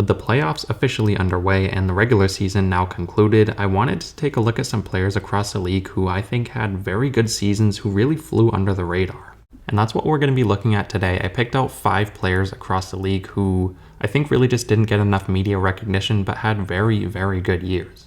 With the playoffs officially underway and the regular season now concluded, I wanted to take a look at some players across the league who I think had very good seasons who really flew under the radar. And that's what we're going to be looking at today. I picked out 5 players across the league who I think really just didn't get enough media recognition but had very, very good years.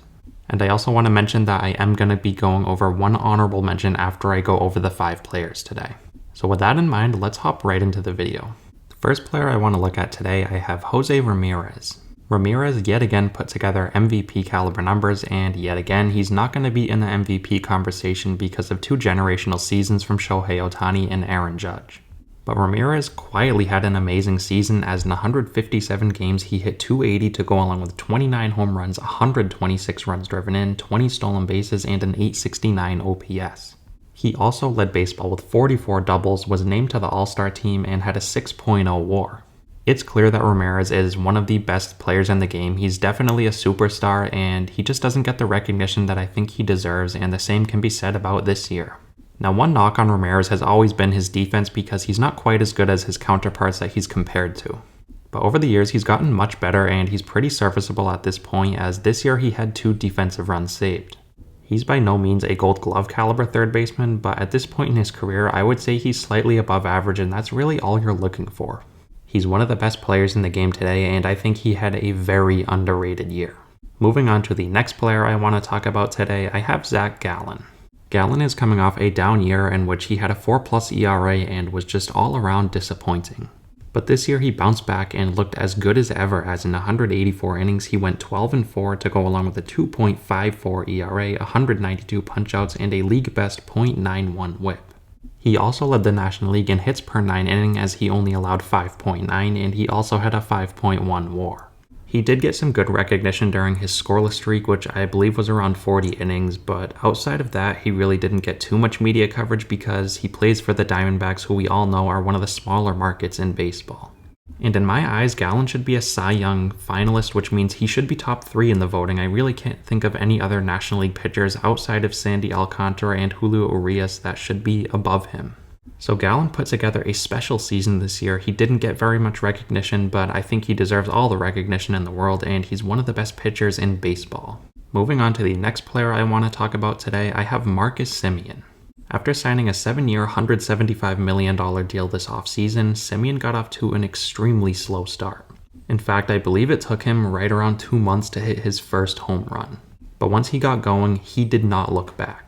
And I also want to mention that I am going to be going over one honorable mention after I go over the 5 players today. So with that in mind, let's hop right into the video. The first player I want to look at today, I have Jose Ramirez. Ramirez yet again put together MVP caliber numbers, and yet again he's not going to be in the MVP conversation because of 2 generational seasons from Shohei Ohtani and Aaron Judge. But Ramirez quietly had an amazing season, as in 157 games he hit .280 to go along with 29 home runs, 126 runs driven in, 20 stolen bases, and an .869 OPS. He also led baseball with 44 doubles, was named to the All-Star team, and had a 6.0 WAR. It's clear that Ramirez is one of the best players in the game. He's definitely a superstar, and he just doesn't get the recognition that I think he deserves, and the same can be said about this year. Now, one knock on Ramirez has always been his defense because he's not quite as good as his counterparts that he's compared to. But over the years, he's gotten much better, and he's pretty serviceable at this point, as this year he had 2 defensive runs saved. He's by no means a Gold Glove caliber third baseman, but at this point in his career, I would say he's slightly above average, and that's really all you're looking for. He's one of the best players in the game today, and I think he had a very underrated year. Moving on to the next player I want to talk about today, I have Zach Gallen. Gallen is coming off a down year in which he had a 4+ ERA and was just all around disappointing. But this year he bounced back and looked as good as ever, as in 184 innings he went 12-4 to go along with a 2.54 ERA, 192 punchouts, and a league best .91 whip. He also led the National League in hits per 9 inning, as he only allowed 5.9, and he also had a 5.1 WAR. He did get some good recognition during his scoreless streak, which I believe was around 40 innings, but outside of that, he really didn't get too much media coverage because he plays for the Diamondbacks, who we all know are one of the smaller markets in baseball. And in my eyes, Gallen should be a Cy Young finalist, which means he should be top 3 in the voting. I really can't think of any other National League pitchers outside of Sandy Alcantara and Julio Urias that should be above him. So Gallen put together a special season this year. He didn't get very much recognition, but I think he deserves all the recognition in the world, and he's one of the best pitchers in baseball. Moving on to the next player I want to talk about today, I have Marcus Semien. After signing a 7-year, $175 million deal this offseason, Semien got off to an extremely slow start. In fact, I believe it took him right around 2 months to hit his first home run. But once he got going, he did not look back.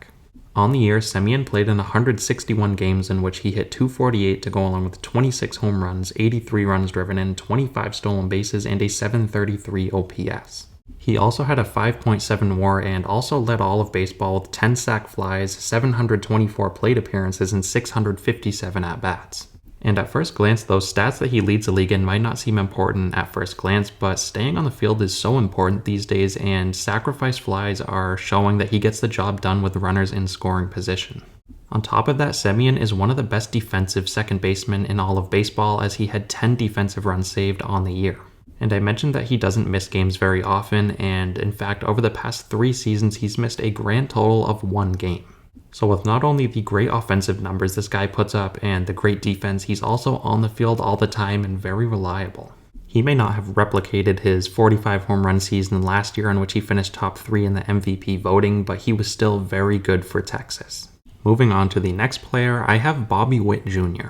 On the year, Semien played in 161 games in which he hit .248 to go along with 26 home runs, 83 runs driven in, 25 stolen bases, and a .733 OPS. He also had a 5.7 WAR and also led all of baseball with 10 sac flies, 724 plate appearances, and 657 at-bats. And at first glance, those stats that he leads the league in might not seem important at first glance, but staying on the field is so important these days, and sacrifice flies are showing that he gets the job done with runners in scoring position. On top of that, Semien is one of the best defensive second basemen in all of baseball, as he had 10 defensive runs saved on the year. And I mentioned that he doesn't miss games very often, and in fact, over the past 3 seasons, he's missed a grand total of 1 game. So with not only the great offensive numbers this guy puts up and the great defense, he's also on the field all the time and very reliable. He may not have replicated his 45 home run season last year in which he finished top 3 in the MVP voting, but he was still very good for Texas. Moving on to the next player, I have Bobby Witt Jr.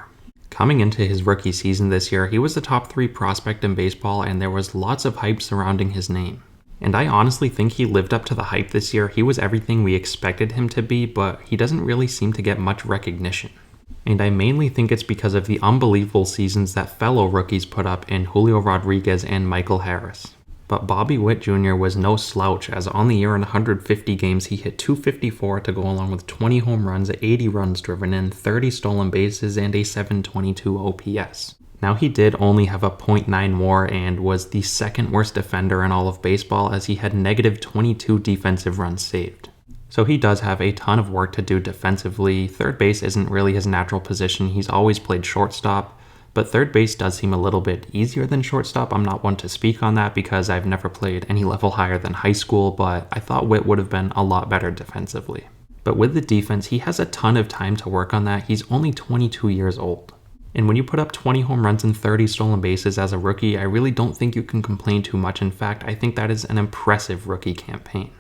Coming into his rookie season this year, he was the top 3 prospect in baseball, and there was lots of hype surrounding his name. And I honestly think he lived up to the hype this year. He was everything we expected him to be, but he doesn't really seem to get much recognition. And I mainly think it's because of the unbelievable seasons that fellow rookies put up in Julio Rodriguez and Michael Harris. But Bobby Witt Jr. was no slouch, as on the year in 150 games he hit .254 to go along with 20 home runs, 80 runs driven in, 30 stolen bases, and a .722 OPS. Now, he did only have a .9 WAR and was the second worst defender in all of baseball, as he had -22 defensive runs saved. So he does have a ton of work to do defensively. Third base isn't really his natural position. He's always played shortstop, but third base does seem a little bit easier than shortstop. I'm not one to speak on that because I've never played any level higher than high school, but I thought Witt would have been a lot better defensively. But with the defense, he has a ton of time to work on that. He's only 22 years old. And when you put up 20 home runs and 30 stolen bases as a rookie, I really don't think you can complain too much. In fact, I think that is an impressive rookie campaign.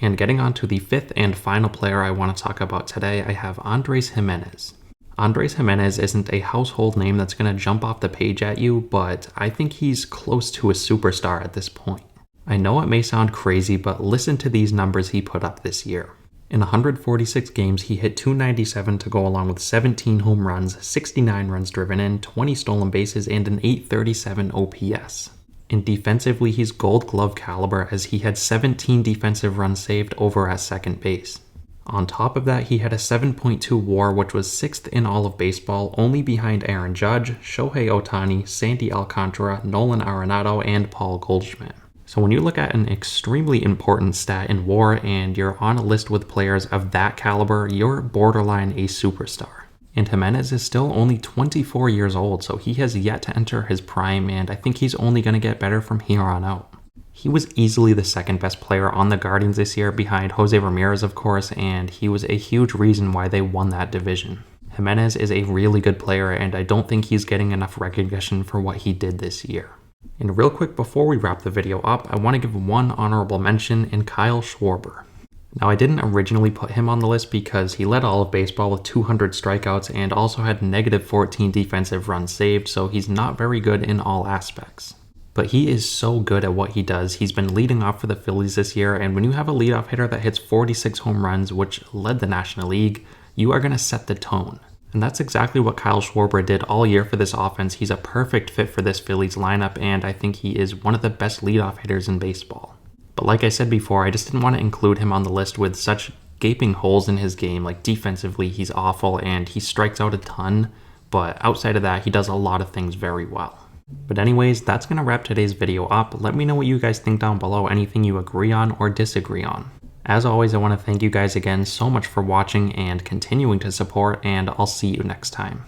And getting on to the fifth and final player I want to talk about today, I have Andres Gimenez. Andres Gimenez isn't a household name that's going to jump off the page at you, but I think he's close to a superstar at this point. I know it may sound crazy, but listen to these numbers he put up this year. In 146 games, he hit .297 to go along with 17 home runs, 69 runs driven in, 20 stolen bases, and an .837 OPS. And defensively, he's Gold Glove caliber as he had 17 defensive runs saved over at second base. On top of that, he had a 7.2 WAR, which was 6th in all of baseball, only behind Aaron Judge, Shohei Ohtani, Sandy Alcantara, Nolan Arenado, and Paul Goldschmidt. So when you look at an extremely important stat in WAR and you're on a list with players of that caliber, you're borderline a superstar. And Gimenez is still only 24 years old, so he has yet to enter his prime, and I think he's only going to get better from here on out. He was easily the second best player on the Guardians this year, behind Jose Ramirez, of course, and he was a huge reason why they won that division. Gimenez is a really good player, and I don't think he's getting enough recognition for what he did this year. And real quick before we wrap the video up, I want to give one honorable mention in Kyle Schwarber. Now, I didn't originally put him on the list because he led all of baseball with 200 strikeouts and also had negative 14 defensive runs saved, so he's not very good in all aspects. But he is so good at what he does. He's been leading off for the Phillies this year, and when you have a leadoff hitter that hits 46 home runs, which led the National League, you are going to set the tone. And that's exactly what Kyle Schwarber did all year for this offense. He's a perfect fit for this Phillies lineup, and I think he is one of the best leadoff hitters in baseball. But like I said before, I just didn't want to include him on the list with such gaping holes in his game. Like defensively, he's awful and he strikes out a ton, but outside of that, he does a lot of things very well. But anyways, that's going to wrap today's video up. Let me know what you guys think down below, anything you agree on or disagree on. As always, I want to thank you guys again so much for watching and continuing to support, and I'll see you next time.